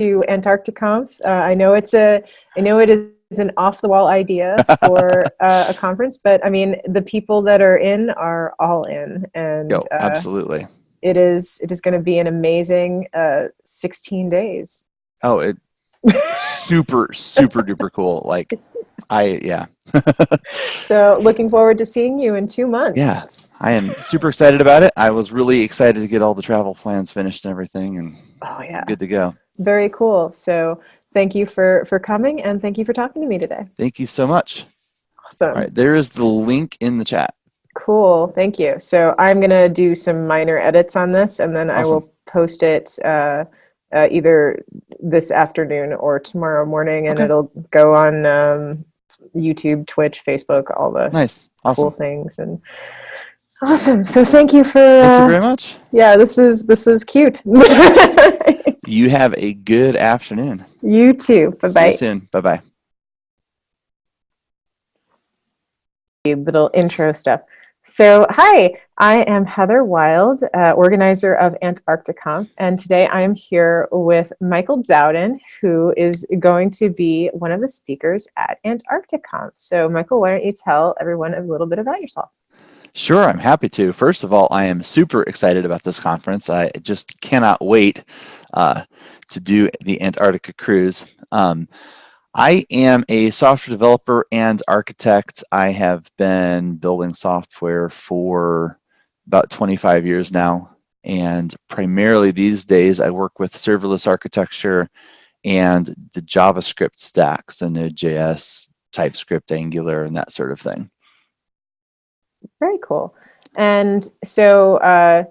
to Antarctica. I know it is an off-the-wall idea for a conference, but I mean, the people that are in are all in, and Absolutely. it is going to be an amazing 16 days. Oh, it's super duper cool. Like, yeah. So looking forward to seeing you in 2 months. Yeah, I am super excited about it. I was really excited to get all the travel plans finished and everything, and good to go. Very cool. So thank you for coming, and thank you for talking to me today. Thank you so much. Awesome. All right, there is the link in the chat. Cool. Thank you. So I'm going to do some minor edits on this, and then I will post it either this afternoon or tomorrow morning, and it'll go on YouTube, Twitch, Facebook, all the cool things. And awesome. So thank you very much. Yeah, this is cute. You have a good afternoon. You too. Bye-bye. See you soon. Bye-bye. Little intro stuff. So, hi, I am Heather Wild, organizer of Antarctica, and today I am here with Michael Dowden, who is going to be one of the speakers at Antarctica. So, Michael, why don't you tell everyone a little bit about yourself? Sure, I'm happy to. First of all, I am super excited about this conference. I just cannot wait to do the Antarctica cruise. I am a software developer and architect. I have been building software for about 25 years now, and primarily these days I work with serverless architecture and the JavaScript stacks, the Node.js, TypeScript, Angular, and that sort of thing. Very cool. And so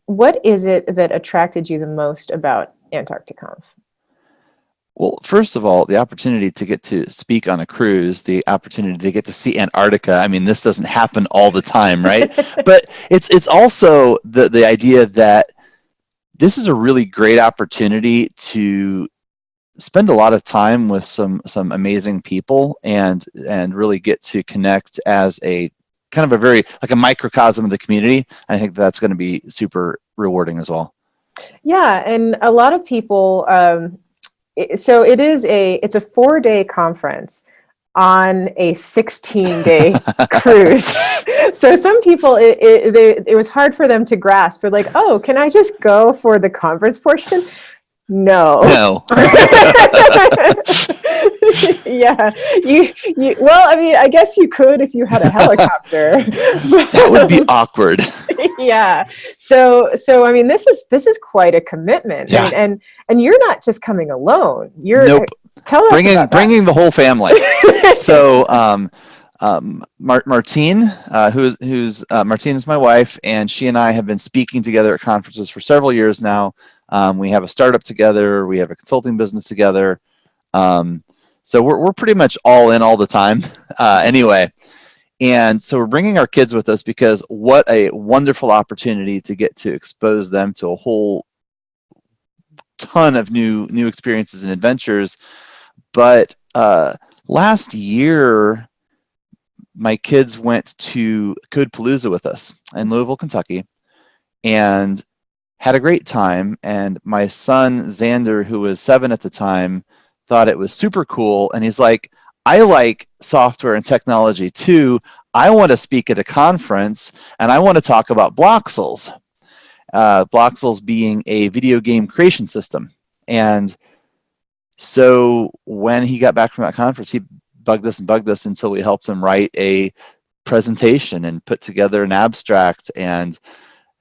what is it that attracted you the most about Antarctica? Well, first of all, the opportunity to get to speak on a cruise, the opportunity to get to see Antarctica. I mean, this doesn't happen all the time, right? But it's also the idea that this is a really great opportunity to spend a lot of time with some amazing people and really get to connect as a kind of a very like a microcosm of the community. I think that's going to be super rewarding as well. Yeah, and a lot of people. So it's a 4-day conference on a 16-day cruise. So some people, it was hard for them to grasp. They're like, oh, can I just go for the conference portion? No. Yeah. Well, I mean, I guess you could if you had a helicopter. That would be awkward. Yeah. So I mean, this is quite a commitment. Yeah. And you're not just coming alone. You're tell us bringing the whole family. So Martine, Martine is my wife, and she and I have been speaking together at conferences for several years now. We have a startup together. We have a consulting business together. So we're pretty much all in all the time. Anyway, and so we're bringing our kids with us because what a wonderful opportunity to get to expose them to a whole ton of new experiences and adventures. But last year, my kids went to Codepalooza with us in Louisville, Kentucky, and had a great time. And my son, Xander, who was 7 at the time, thought it was super cool. And he's like, I like software and technology too. I want to speak at a conference, and I want to talk about Bloxels. Bloxels being a video game creation system. And so when he got back from that conference, he bugged us until we helped him write a presentation and put together an abstract. And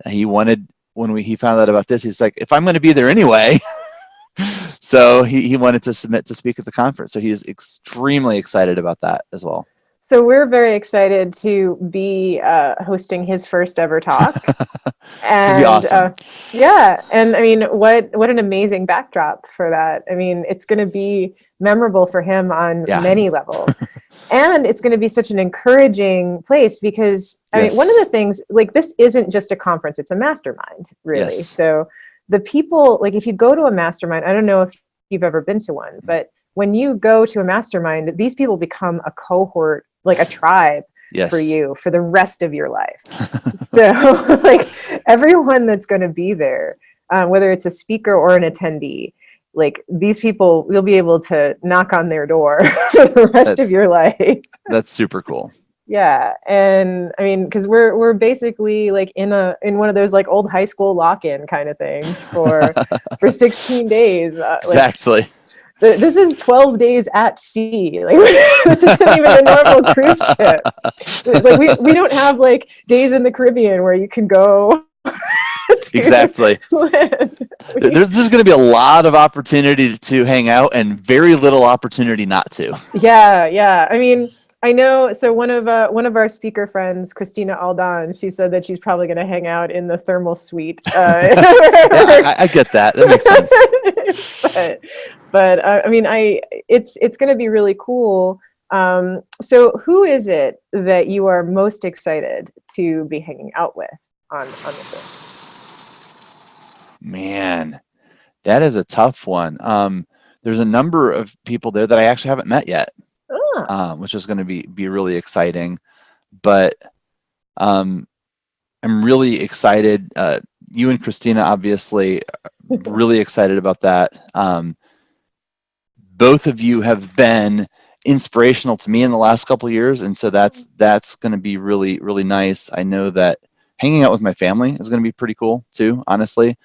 he wanted, when he found out about this, he's like, if I'm going to be there anyway. So he wanted to submit to speak at the conference. So he is extremely excited about that as well. So we're very excited to be hosting his first ever talk. It's going to be awesome. Yeah. And I mean, what an amazing backdrop for that. I mean, it's going to be memorable for him on many levels. And it's going to be such an encouraging place because, I mean, one of the things, like, this isn't just a conference, it's a mastermind, really. Yes. So the people, like, if you go to a mastermind, I don't know if you've ever been to one, but when you go to a mastermind, these people become a cohort, like a tribe for you for the rest of your life. So like everyone that's going to be there, whether it's a speaker or an attendee, like these people, you'll be able to knock on their door for the rest of your life. That's super cool. Yeah, and I mean, because we're basically like in one of those like old high school lock-in kind of things for 16 days. Exactly. This is 12 days at sea. Like this isn't even a normal cruise ship. Like we don't have like days in the Caribbean where you can go. Exactly. There's going to be a lot of opportunity to hang out and very little opportunity not to. Yeah. I mean, I know. So one of our speaker friends, Christina Aldan, she said that she's probably going to hang out in the thermal suite. Yeah, I get that. That makes sense. But I mean, it's going to be really cool. So who is it that you are most excited to be hanging out with on the trip? Man, that is a tough one. There's a number of people there that I actually haven't met yet. Which is going to be really exciting. But I'm really excited. You and Christina, obviously, really excited about that. Both of you have been inspirational to me in the last couple of years, and so that's going to be really, really nice. I know that hanging out with my family is going to be pretty cool too, honestly.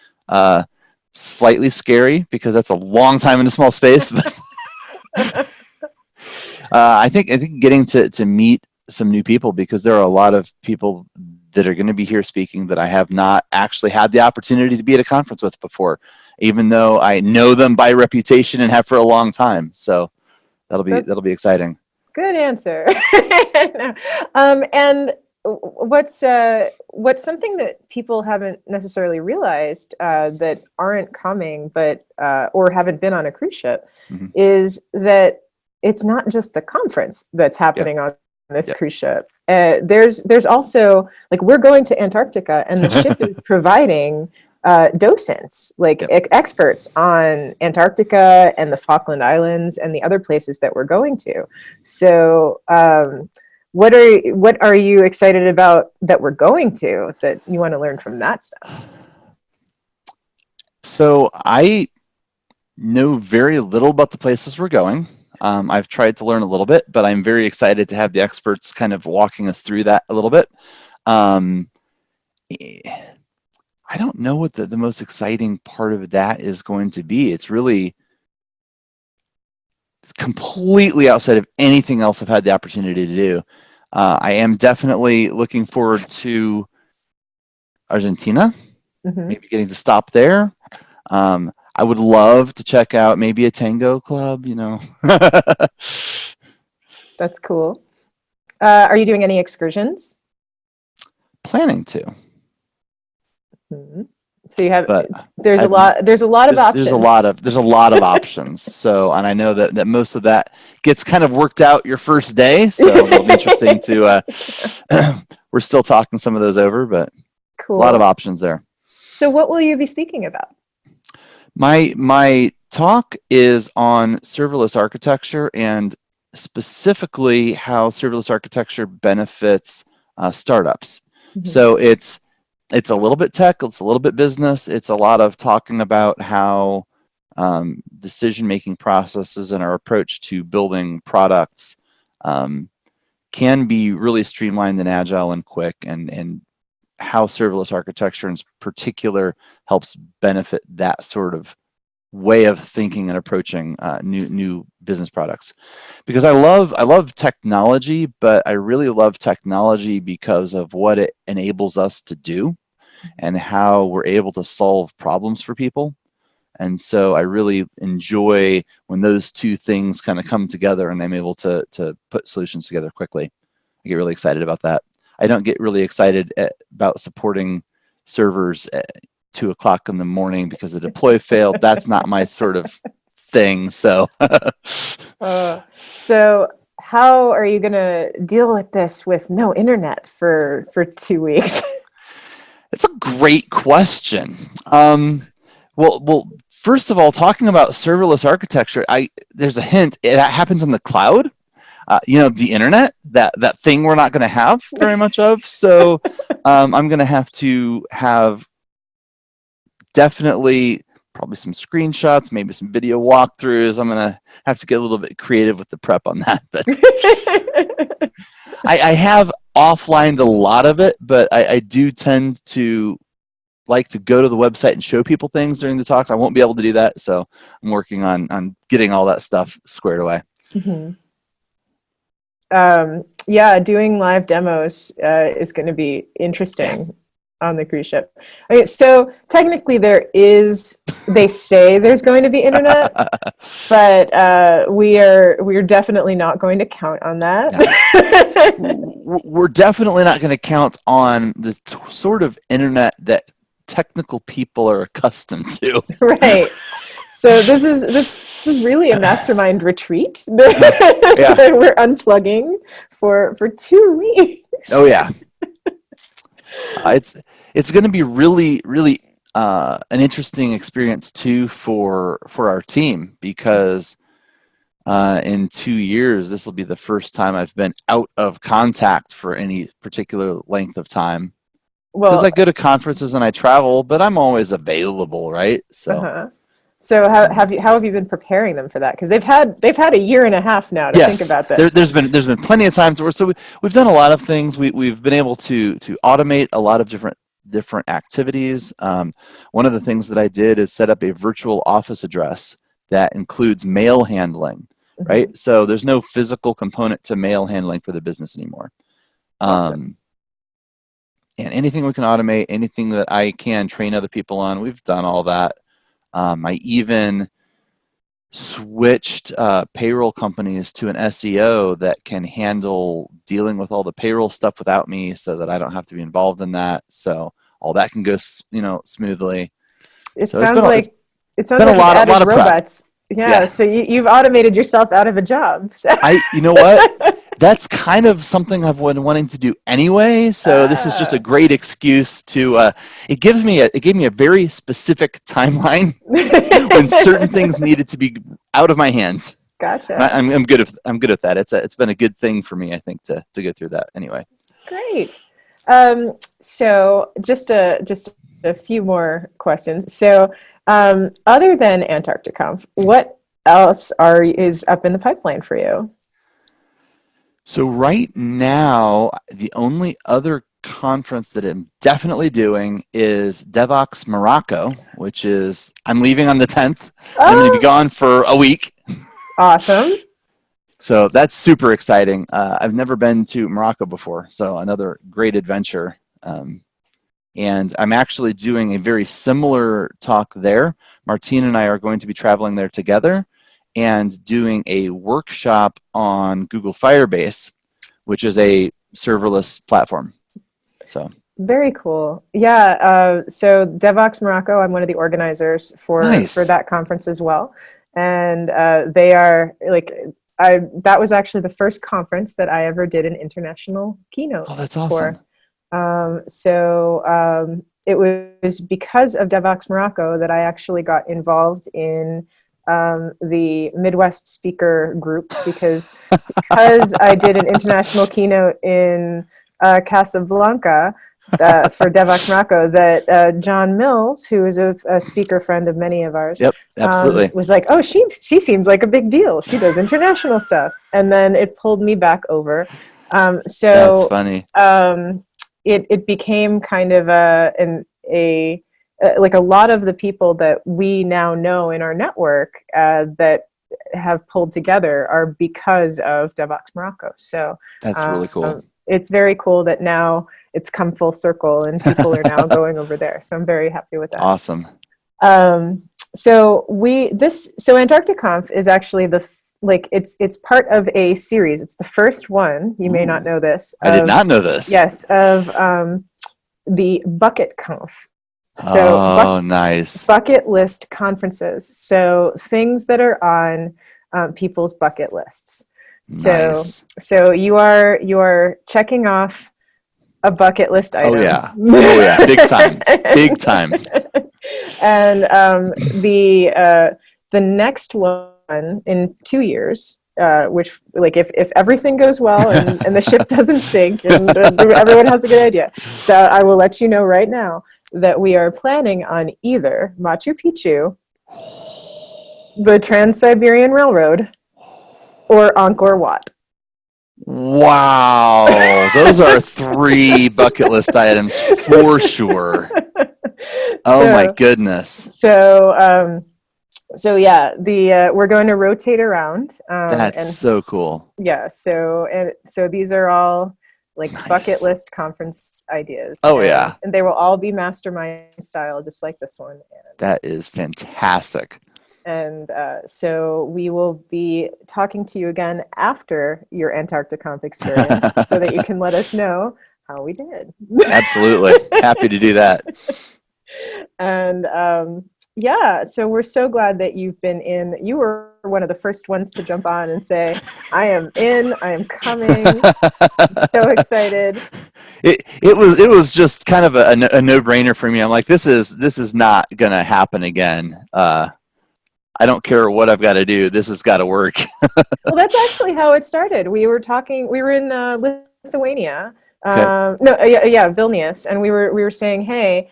Slightly scary because that's a long time in a small space, but I think getting to meet some new people, because there are a lot of people that are going to be here speaking that I have not actually had the opportunity to be at a conference with before, even though I know them by reputation and have for a long time. So that'll be exciting. Good answer. And what's something that people haven't necessarily realized that aren't coming, but or haven't been on a cruise ship, is that it's not just the conference that's happening on this cruise ship. There's also, like, we're going to Antarctica, and the ship is providing docents, like experts on Antarctica and the Falkland Islands and the other places that we're going to. So what are you excited about that we're going to, that you want to learn from that stuff? So I know very little about the places we're going. I've tried to learn a little bit, but I'm very excited to have the experts kind of walking us through that a little bit. I don't know what the most exciting part of that is going to be. It's really completely outside of anything else I've had the opportunity to do. I am definitely looking forward to Argentina, maybe getting to stop there. I would love to check out maybe a tango club, That's cool. Are you doing any excursions? Planning to. So you have, there's a lot of options. There's a lot of options. So, and I know that most of that gets kind of worked out your first day. So it'll be interesting to, we're still talking some of those over, but cool. A lot of options there. So what will you be speaking about? My talk is on serverless architecture, and specifically how serverless architecture benefits startups. So it's a little bit tech, it's a little bit business, it's a lot of talking about how decision-making processes and our approach to building products can be really streamlined and agile and quick, and how serverless architecture in particular helps benefit that sort of way of thinking and approaching new business products. Because I love technology, but I really love technology because of what it enables us to do and how we're able to solve problems for people. And so I really enjoy when those two things kind of come together and I'm able to put solutions together quickly. I get really excited about that. I don't get really excited about supporting servers at 2 o'clock in the morning because the deploy failed. That's not my sort of thing. So, so how are you going to deal with this with no internet for 2 weeks? It's a great question. Well, first of all, talking about serverless architecture, there's a hint. It happens in the cloud. The internet, that thing we're not going to have very much of. So I'm going to have definitely probably some screenshots, maybe some video walkthroughs. I'm gonna have to get a little bit creative with the prep on that, but I have offlined a lot of it, but I do tend to like to go to the website and show people things during the talks. I won't be able to do that, so I'm working on getting all that stuff squared away. Mm-hmm. Yeah, doing live demos is going to be interesting on the cruise ship. Okay, so technically they say there's going to be internet, but we're definitely not going to count on that. We're definitely not going to count on the sort of internet that technical people are accustomed to. Right. So this is really a mastermind retreat that we're unplugging for 2 weeks. Oh yeah. It's going to be really an interesting experience too for our team, because in 2 years this will be the first time I've been out of contact for any particular length of time. Because I go to conferences and I travel, but I'm always available, right? So, So how have you been preparing them for that? Because they've had a year and a half now to think about this. There's been plenty of times where we've done a lot of things. We've been able to automate a lot of different activities. One of the things that I did is set up a virtual office address that includes mail handling, right? So there's no physical component to mail handling for the business anymore. Awesome. And anything we can automate, anything that I can train other people on, we've done all that. I even switched payroll companies to an SEO that can handle dealing with all the payroll stuff without me, so that I don't have to be involved in that. So all that can go, smoothly. It sounds like a lot of robots. Yeah. So you've automated yourself out of a job. So. You know what? That's kind of something I've been wanting to do anyway. So this is just a great excuse to. It gave me a very specific timeline when certain things needed to be out of my hands. Gotcha. I'm good at that. It's been a good thing for me, I think, to go through that anyway. Great. So just a few more questions. So other than Antarctica, what else is up in the pipeline for you? So right now, the only other conference that I'm definitely doing is Devox Morocco, which is, I'm leaving on the 10th. I'm going to be gone for a week. Awesome. So that's super exciting. I've never been to Morocco before, so another great adventure. And I'm actually doing a very similar talk there. Martine and I are going to be traveling there together and doing a workshop on Google Firebase, which is a serverless platform. So very cool. Yeah. So Devox Morocco, I'm one of the organizers for that conference as well. And they are that was actually the first conference that I ever did an international keynote. Oh, that's awesome. It was because of Devox Morocco that I actually got involved in the Midwest speaker group, because I did an international keynote in Casablanca for Devox Morocco, that John Mills, who is a speaker friend of many of ours, yep, absolutely, was like, oh, she seems like a big deal. She does international stuff. And then it pulled me back over. That's funny. It became kind of like a lot of the people that we now know in our network that have pulled together are because of Devox Morocco. So that's really cool. It's very cool that now it's come full circle and people are now going over there. So I'm very happy with that. Awesome. So Antarcticonf is actually it's part of a series. It's the first one. You may not know this. I did not know this. Yes, of the Bucket Conf. So nice. Bucket list conferences. So things that are on people's bucket lists. So you are checking off a bucket list item. Oh yeah, big time, big time. And the next one in 2 years, which if everything goes well and the ship doesn't sink and everyone has a good idea, so I will let you know right now that we are planning on either Machu Picchu the Trans-Siberian Railroad, or Angkor Wat. Wow, those are three bucket list items for sure. Oh my So, goodness, so yeah, we're going to rotate around, that's and so cool. yeah, so these are all like bucket Nice. list conference ideas, Oh yeah, and they will all be mastermind style, just like this one. that is fantastic. And so we will be talking to you again after your Antarctica experience, so that you can let us know how we did. Absolutely, happy to do that. And yeah, so we're so glad that you've been in. You were one of the first ones to jump on and say, I am in, I am coming. So excited. It was just kind of a no brainer for me. I'm like, this is not gonna happen again. I don't care what I've got to do. This has got to work. Well, that's actually how it started. We were in Lithuania. Okay. No, yeah, Vilnius, and we were saying, hey,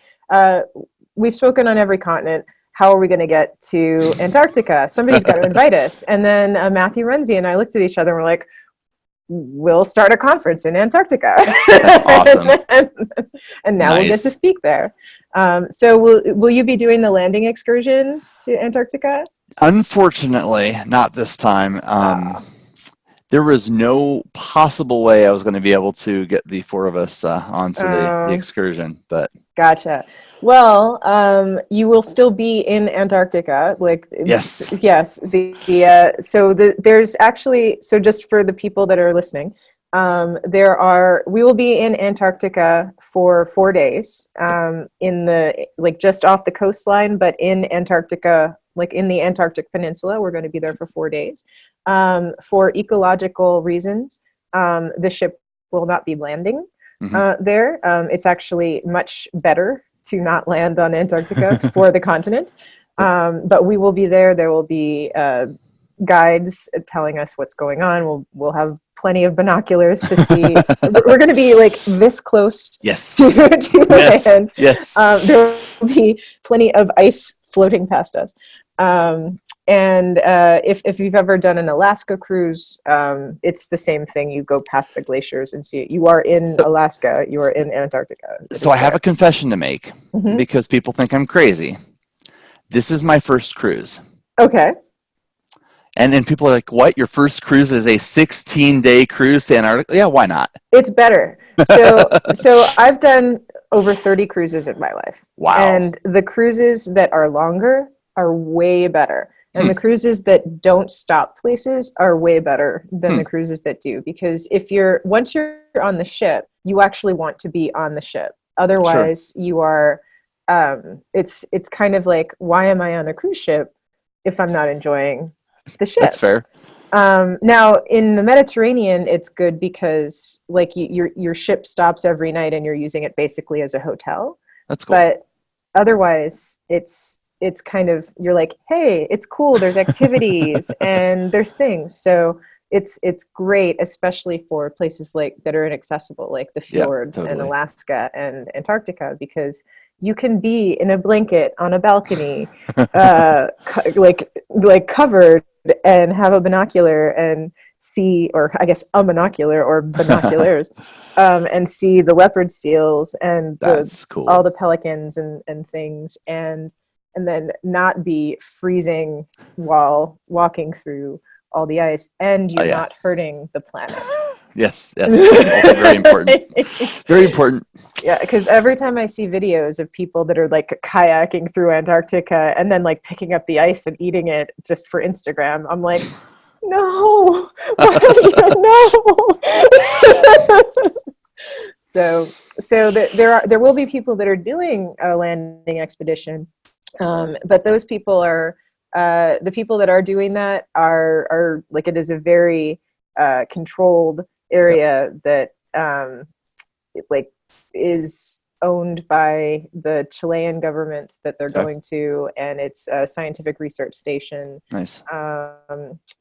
we've spoken on every continent. How are we going to get to Antarctica? Somebody's got to invite us. And then Matthew Renzi and I looked at each other and we're like, we'll start a conference in Antarctica. That's awesome. And now we'll get to Nice. speak there. So will you be doing the landing excursion to Antarctica? Unfortunately, not this time. There was no possible way I was going to be able to get the four of us onto the excursion, but Gotcha. Well, you will still be in Antarctica. Like, yes. yes. There's actually, so just for the people that are listening, we will be in Antarctica for 4 days, in the, like, just off the coastline, but in Antarctica, like in the Antarctic Peninsula. We're going to be there for 4 days. For ecological reasons, the ship will not be landing there. It's actually much better to not land on Antarctica for the continent. But we will be there. There will be guides telling us what's going on. We'll have plenty of binoculars to see. We're going to be like this close Yes. to the Yes. land. Yes. There will be plenty of ice floating past us. And if you've ever done an Alaska cruise, it's the same thing. You go past the glaciers and see it. You are in Alaska. You are in Antarctica. So I have a confession to make because people think I'm crazy. This is my first cruise. Okay. And then people are like, what? Your first cruise is a 16-day cruise to Antarctica? Yeah, why not? It's better. So I've done over 30 cruises in my life. Wow. And the cruises that are longer are way better. And the cruises that don't stop places are way better than the cruises that do. Because once you're on the ship, you actually want to be on the ship. Otherwise, you are, it's kind of like, why am I on a cruise ship if I'm not enjoying the ship? That's fair. Now in the Mediterranean, it's good because like your ship stops every night and you're using it basically as a hotel. That's cool. But otherwise, it's kind of, you're like, hey, it's cool. There's activities and there's things. So it's great, especially for places like that are inaccessible, like the fjords and Alaska and Antarctica, because you can be in a blanket on a balcony, like covered, and have a binocular and see, or I guess a monocular or binoculars, and see the leopard seals and cool. all the pelicans and things, and then not be freezing while walking through all the ice, and you're not hurting the planet. Yes, that's also very important. Very important. Yeah, because every time I see videos of people that are like kayaking through Antarctica and then like picking up the ice and eating it just for Instagram, I'm like, no, no. So there will be people that are doing a landing expedition, but those people are the people that are doing that are like, it is a very controlled area that like is owned by the Chilean government that they're going to, and it's a scientific research station. Nice.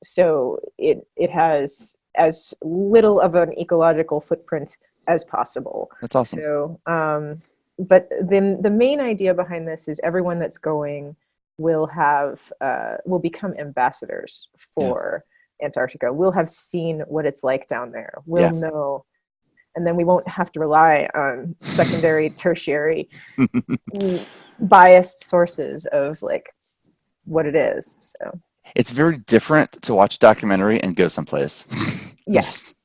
So it has as little of an ecological footprint as possible. That's awesome. So, but the main idea behind this is everyone that's going will become ambassadors for Antarctica. We'll have seen what it's like down there. We'll know, and then we won't have to rely on secondary, tertiary, biased sources of like what it is. So it's very different to watch a documentary and go someplace. Yes.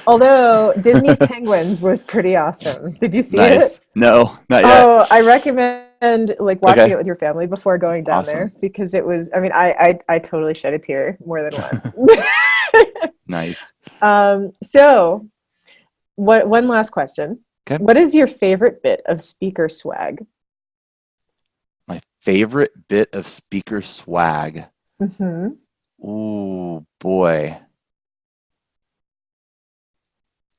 Although Disney's Penguins was pretty awesome. Did you see it? No, not yet. Oh, I recommend like watching it with your family before going down there, because it was, I mean, I totally shed a tear more than once. Nice. So one last question. Okay. What is your favorite bit of speaker swag? My favorite bit of speaker swag. Mm-hmm. Ooh, boy.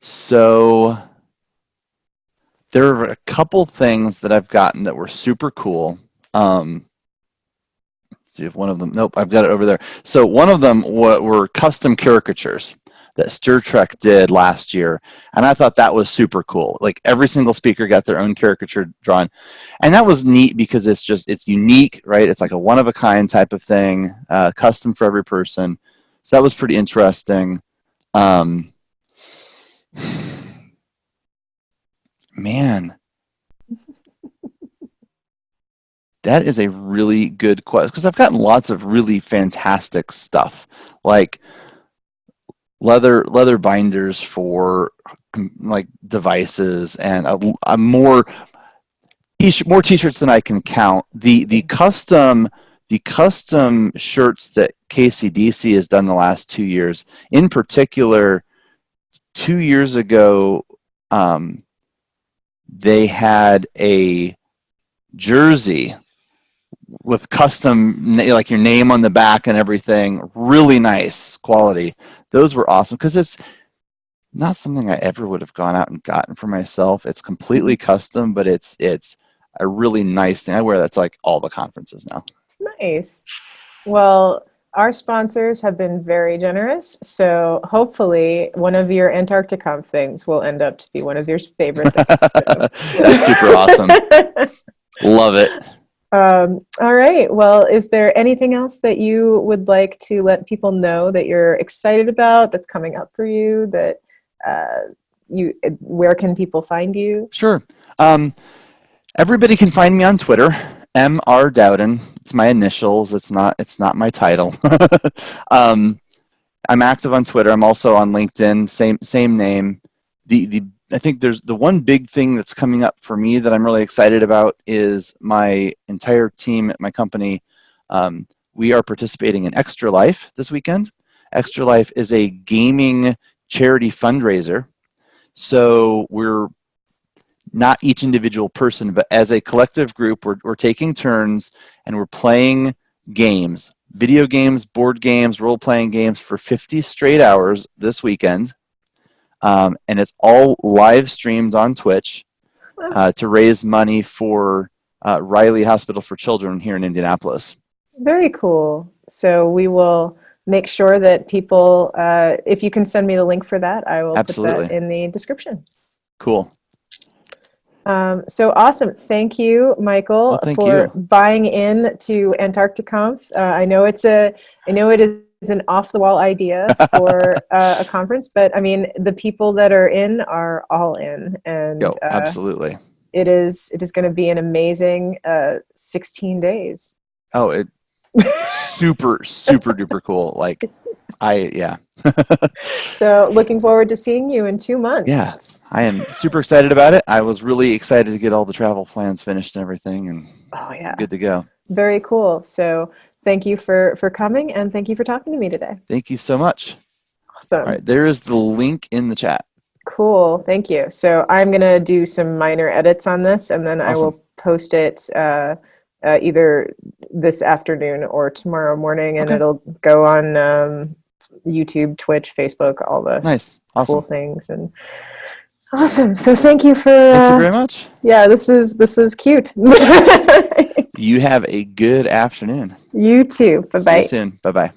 So there are a couple things that I've gotten that were super cool. Let's see if one of them, nope, I've got it over there. So one of them were custom caricatures that Stir Trek did last year. And I thought that was super cool. Like every single speaker got their own caricature drawn. And that was neat because it's unique, right? It's like a one-of-a-kind type of thing, custom for every person. So that was pretty interesting. Man, that is a really good question, because I've gotten lots of really fantastic stuff, like leather binders for like devices, and more t-shirts than I can count. The custom shirts that KCDC has done the last 2 years, in particular. 2 years ago, they had a jersey with custom, like your name on the back and everything. Really nice quality. Those were awesome, because it's not something I ever would have gone out and gotten for myself. It's completely custom, but it's a really nice thing. I wear that to like all the conferences now. Nice. Well, our sponsors have been very generous, so hopefully one of your Antarctica things will end up to be one of your favorite things. So. That's super awesome. Love it. All right. Well, is there anything else that you would like to let people know that you're excited about, that's coming up for you, that where can people find you? Sure. Everybody can find me on Twitter. M.R. Dowden. It's my initials. It's not my title. I'm active on Twitter. I'm also on LinkedIn. Same name. I think there's the one big thing that's coming up for me that I'm really excited about is my entire team at my company. We are participating in Extra Life this weekend. Extra Life is a gaming charity fundraiser. So we're not each individual person, but as a collective group, we're taking turns and we're playing games, video games, board games, role-playing games for 50 straight hours this weekend. And it's all live streamed on Twitch to raise money for Riley Hospital for Children here in Indianapolis. Very cool. So we will make sure that people, if you can send me the link for that, I will put that in the description. Cool. So awesome. Thank you, Michael, for buying in to Antarctica. I know it is an off-the-wall idea for a conference, but I mean, the people that are in are all in, and absolutely, it is going to be an amazing 16 days. Oh, it's super duper cool. Like, So looking forward to seeing you in 2 months. Yeah, I am super excited about it. I was really excited to get all the travel plans finished and everything, and good to go. Very cool. So thank you for coming, and thank you for talking to me today. Thank you so much. Awesome. All right, there is the link in the chat. Cool. Thank you. So I'm going to do some minor edits on this, and then I will post it either this afternoon or tomorrow morning, and it'll go on YouTube, Twitch, Facebook, all the cool things. And awesome. So thank you very much. Yeah, this is cute. You have a good afternoon. You too. Bye-bye. See you soon. Bye-bye.